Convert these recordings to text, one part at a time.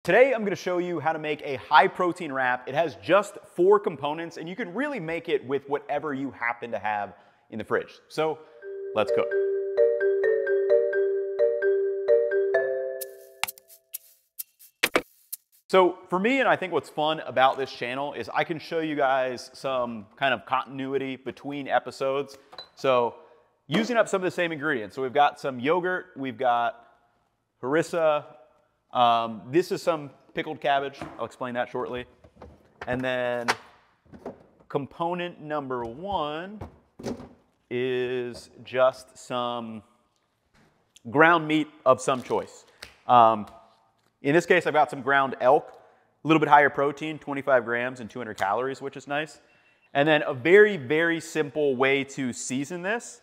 Today I'm going to show you how to make a high protein wrap. It has just 4 components and you can really make it with whatever you happen to have in the fridge. So let's cook. So for me, and I think what's fun about this channel is I can show you guys some kind of continuity between episodes. So using up some of the same ingredients. So we've got some yogurt, we've got harissa, this is some pickled cabbage. I'll explain that shortly. And then component number 1 is just some ground meat of some choice. In this case, I've got some ground elk, a little bit higher protein, 25 grams and 200 calories, which is nice. And then a very, very simple way to season this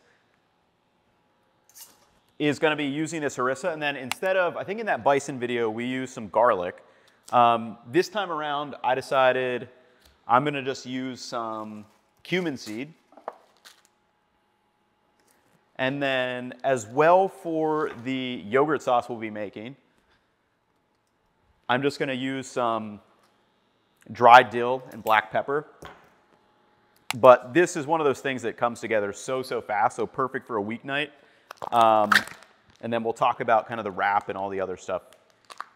is going to be using this harissa. And then instead of, I think in that bison video, we used some garlic. This time around, I decided I'm going to just use some cumin seed. And then as well for the yogurt sauce we'll be making, I'm just going to use some dried dill and black pepper. But this is one of those things that comes together so fast, so perfect for a weeknight. And then we'll talk about kind of the wrap and all the other stuff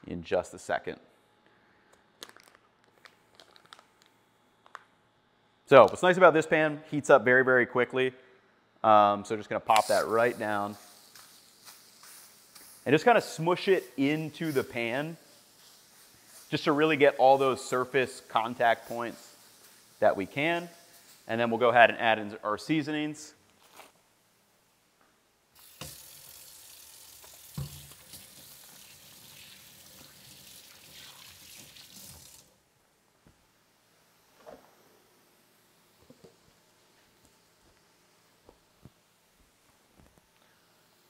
in just a second. So what's nice about this pan, heats up very, very quickly. So just going to pop that right down. And just kind of smush it into the pan just to really get all those surface contact points that we can. And then we'll go ahead and add in our seasonings.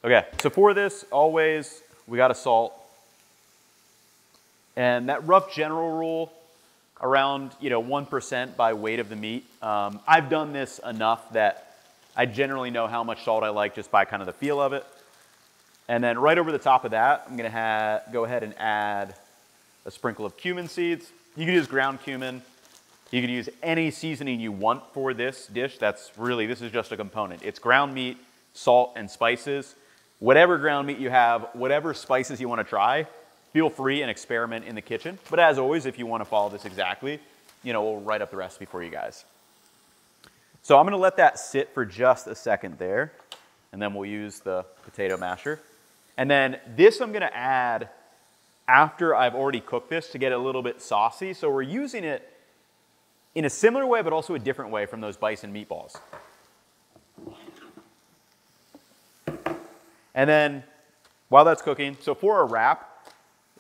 Okay, so for this, always, we got to salt. And that rough general rule, around 1% by weight of the meat. I've done this enough that I generally know how much salt I like just by kind of the feel of it. And then right over the top of that, I'm going to go ahead and add a sprinkle of cumin seeds. You can use ground cumin. You can use any seasoning you want for this dish. This is just a component. It's ground meat, salt, and spices. Whatever ground meat you have, whatever spices you want to try, feel free and experiment in the kitchen. But as always, if you want to follow this exactly, we'll write up the recipe for you guys. So I'm going to let that sit for just a second there, and then we'll use the potato masher. And then this I'm going to add after I've already cooked this to get it a little bit saucy. So we're using it in a similar way, but also a different way from those bison meatballs. And then while that's cooking, so for our wrap,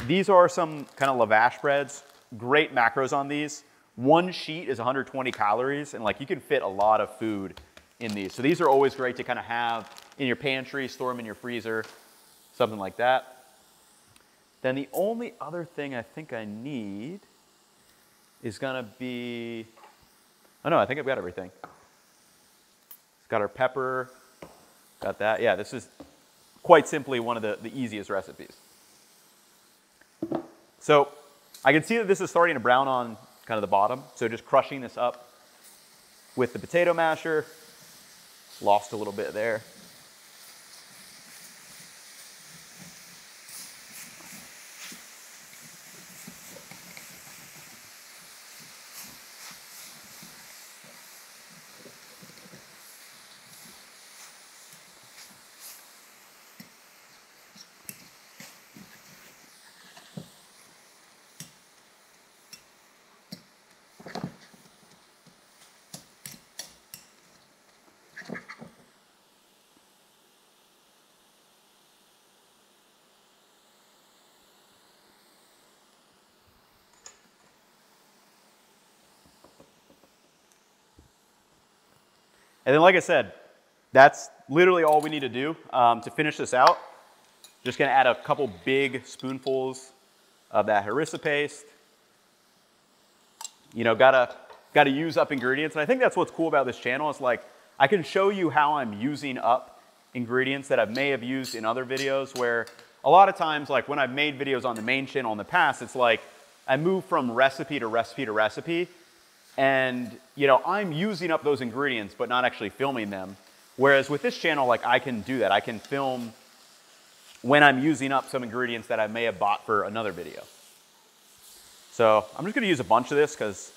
these are some kind of lavash breads. Great macros on these. 1 sheet is 120 calories, and you can fit a lot of food in these. So these are always great to kind of have in your pantry, store them in your freezer, something like that. Then the only other thing I think I need is going to be, oh no, I think I've got everything. It's got our pepper, got that. Yeah, this is quite simply one of the easiest recipes. So I can see that this is starting to brown on kind of the bottom. So just crushing this up with the potato masher. Lost a little bit there. And then, like I said, that's literally all we need to do to finish this out. Just gonna add a couple big spoonfuls of that harissa paste. Gotta use up ingredients. And I think that's what's cool about this channel is I can show you how I'm using up ingredients that I may have used in other videos where a lot of times, like when I've made videos on the main channel in the past, it's like I move from recipe to recipe to recipe, and you know, I'm using up those ingredients but not actually filming them. Whereas with this channel, like I can do that. I can film when I'm using up some ingredients that I may have bought for another video. So I'm just gonna use a bunch of this because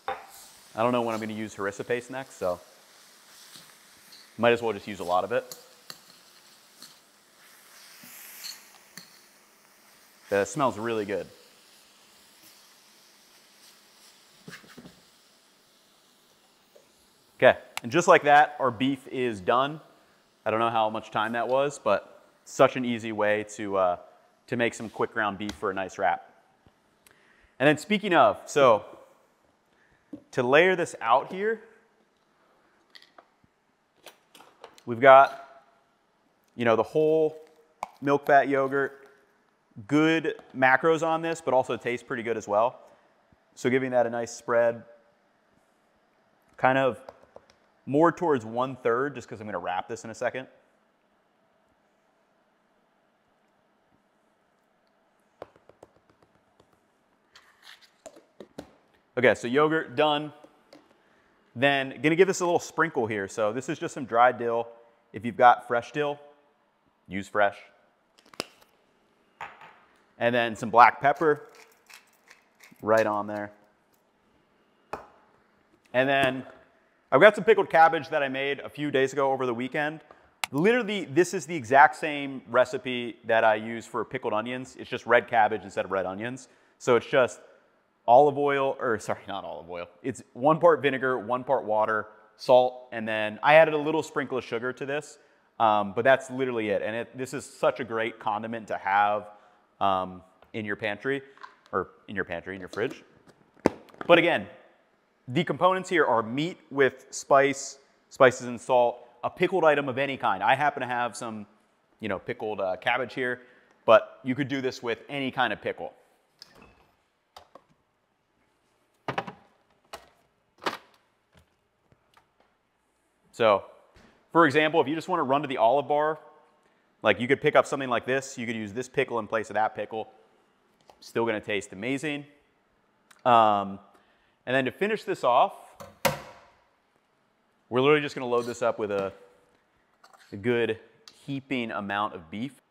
I don't know when I'm gonna use harissa paste next, so might as well just use a lot of it. It smells really good. Okay, and just like that, our beef is done. I don't know how much time that was, but such an easy way to make some quick ground beef for a nice wrap. And then speaking of, so to layer this out here, we've got, you know, the whole milk fat yogurt, good macros on this, but also tastes pretty good as well. So giving that a nice spread, kind of more towards 1/3, just because I'm going to wrap this in a second. Okay, so yogurt done. Then going to give this a little sprinkle here. So this is just some dried dill. If you've got fresh dill, use fresh. And then some black pepper right on there. And then I've got some pickled cabbage that I made a few days ago over the weekend. Literally, this is the exact same recipe that I use for pickled onions. It's just red cabbage instead of red onions. So it's just olive oil, or sorry, not olive oil. It's 1 part vinegar, 1 part water, salt, and then I added a little sprinkle of sugar to this, but that's literally it. And this is such a great condiment to have in your pantry, or in your fridge. But again, the components here are meat with spices and salt, a pickled item of any kind. I happen to have some, you know, pickled cabbage here, but you could do this with any kind of pickle. So, for example, if you just want to run to the olive bar, like you could pick up something like this. You could use this pickle in place of that pickle. Still going to taste amazing. And then to finish this off, we're literally just going to load this up with a good heaping amount of beef.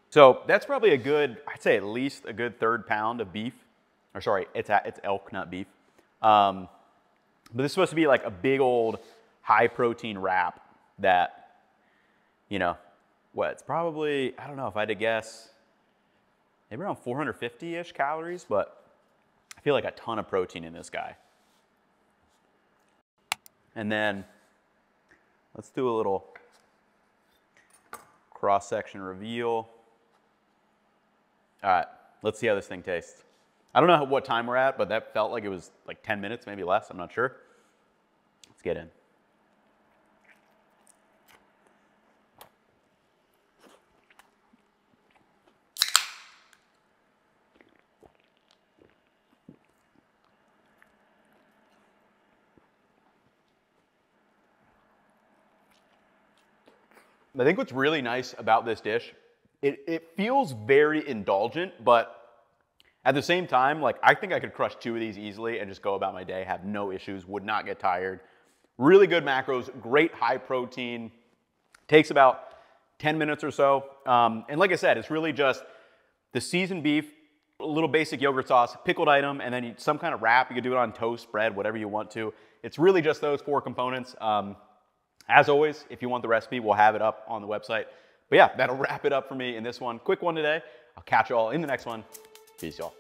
So that's probably a good, I'd say at least a good 1/3 pound of beef. Or sorry, it's elk, not beef. But this is supposed to be like a big old high protein wrap that, you know, what, it's probably, I don't know if I had to guess, maybe around 450-ish calories, but I feel like a ton of protein in this guy. And then let's do a little cross-section reveal. All right, let's see how this thing tastes. I don't know what time we're at, but that felt like it was like 10 minutes, maybe less, I'm not sure. Let's get in. I think what's really nice about this dish, it feels very indulgent, but at the same time, like I think I could crush 2 of these easily and just go about my day, have no issues, would not get tired. Really good macros, great high protein, takes about 10 minutes or so. And like I said, it's really just the seasoned beef, a little basic yogurt sauce, pickled item, and then some kind of wrap. You could do it on toast, bread, whatever you want to. It's really just those 4 components. As always, if you want the recipe, we'll have it up on the website. But yeah, that'll wrap it up for me in this one. Quick one today. I'll catch you all in the next one. Peace, y'all.